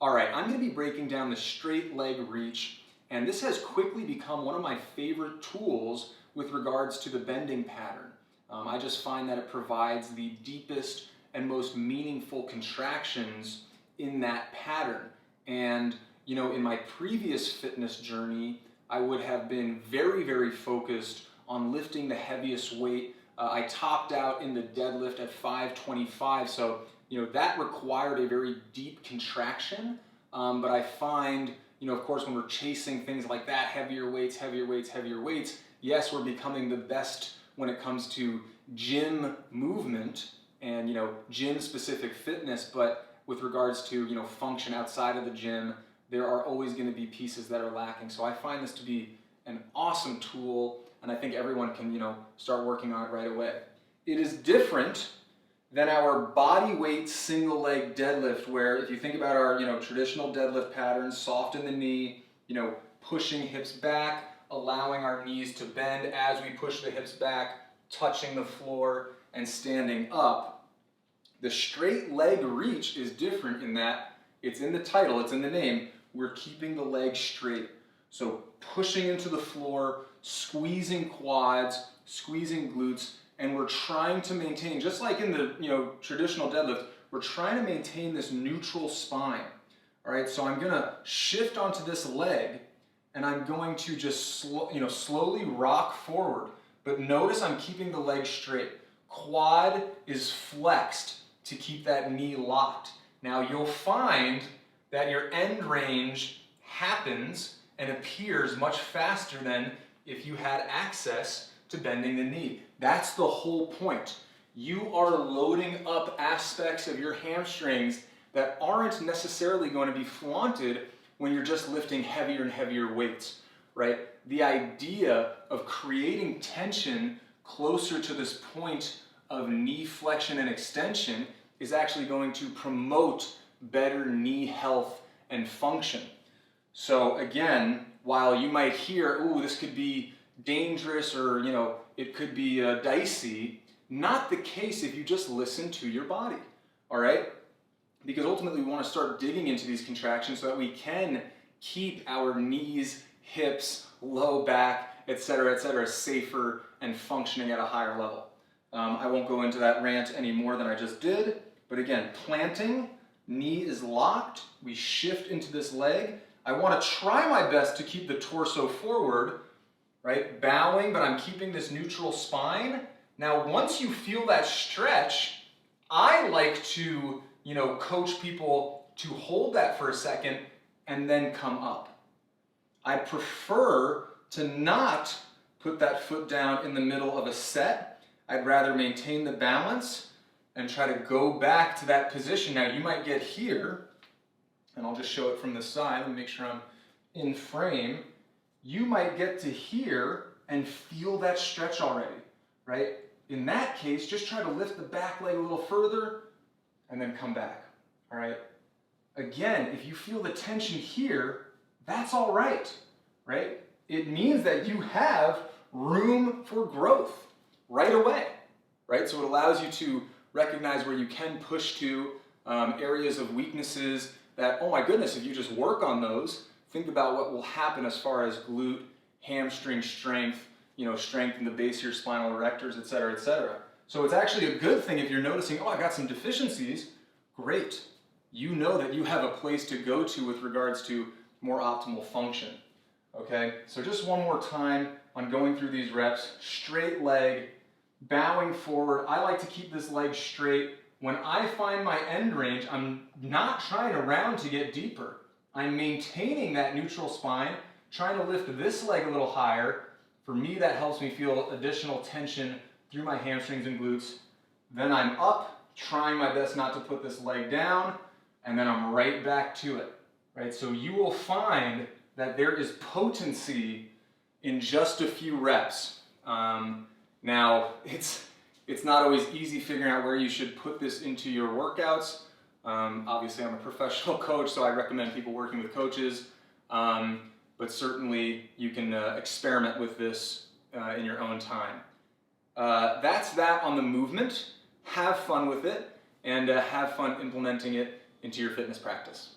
All right, I'm going to be breaking down the straight leg reach, and this has quickly become one of my favorite tools with regards to the bending pattern. I just find that it provides the deepest and most meaningful contractions in that pattern. And you know, in my previous fitness journey, I would have been very, very focused on lifting the heaviest weight. I topped out in the deadlift at 525, so you know, that required a very deep contraction, but I find, you know, of course, when we're chasing things like that, heavier weights, yes, we're becoming the best when it comes to gym movement and, you know, gym-specific fitness, but with regards to, you know, function outside of the gym, there are always going to be pieces that are lacking. So I find this to be an awesome tool, and I think everyone can, you know, start working on it right away. It is different than our body weight single leg deadlift, where if you think about our, you know, traditional deadlift patterns, soft in the knee, you know, pushing hips back, allowing our knees to bend as we push the hips back, touching the floor and standing up. The straight leg reach is different in that it's in the title, it's in the name, we're keeping the leg straight. So pushing into the floor, squeezing quads, squeezing glutes, and we're trying to maintain, just like in the, you know, traditional deadlift, we're trying to maintain this neutral spine. All right, so I'm gonna shift onto this leg, and I'm going to just slowly rock forward. But notice I'm keeping the leg straight. Quad is flexed to keep that knee locked. Now you'll find that your end range happens and appears much faster than if you had access to bending the knee. That's the whole point. You are loading up aspects of your hamstrings that aren't necessarily going to be flaunted when you're just lifting heavier and heavier weights, right? The idea of creating tension closer to this point of knee flexion and extension is actually going to promote better knee health and function. So again, while you might hear, ooh, this could be dangerous, or you know, it could be dicey, not the case if you just listen to your body, all right? Because ultimately we want to start digging into these contractions so that we can keep our knees, hips, low back, etc., safer and functioning at a higher level. I won't go into that rant any more than I just did, but again, planting, knee is locked, we shift into this leg. I want to try my best to keep the torso forward, right? Bowing, but I'm keeping this neutral spine. Now, once you feel that stretch, I like to, you know, coach people to hold that for a second and then come up. I prefer to not put that foot down in the middle of a set. I'd rather maintain the balance and try to go back to that position. Now, you might get here, and I'll just show it from the side. Let me make sure I'm in frame. You might get to here and feel that stretch already, right? In that case, just try to lift the back leg a little further and then come back, all right? Again, if you feel the tension here, that's all right, right? It means that you have room for growth right away, right? So it allows you to recognize where you can push to, areas of weaknesses that, oh my goodness, if you just work on those, think about what will happen as far as glute, hamstring strength, you know, strength in the base of your spinal erectors, etc., etc. So it's actually a good thing if you're noticing, oh, I got some deficiencies. Great. You know that you have a place to go to with regards to more optimal function. Okay, so just one more time on going through these reps. Straight leg, bowing forward. I like to keep this leg straight. When I find my end range, I'm not trying to round to get deeper. I'm maintaining that neutral spine, trying to lift this leg a little higher. For me, that helps me feel additional tension through my hamstrings and glutes. Then I'm up, trying my best not to put this leg down, and then I'm right back to it, right? So you will find that there is potency in just a few reps. Now, it's not always easy figuring out where you should put this into your workouts. Obviously, I'm a professional coach, so I recommend people working with coaches. But certainly, you can experiment with this in your own time. That's that on the movement. Have fun with it, and have fun implementing it into your fitness practice.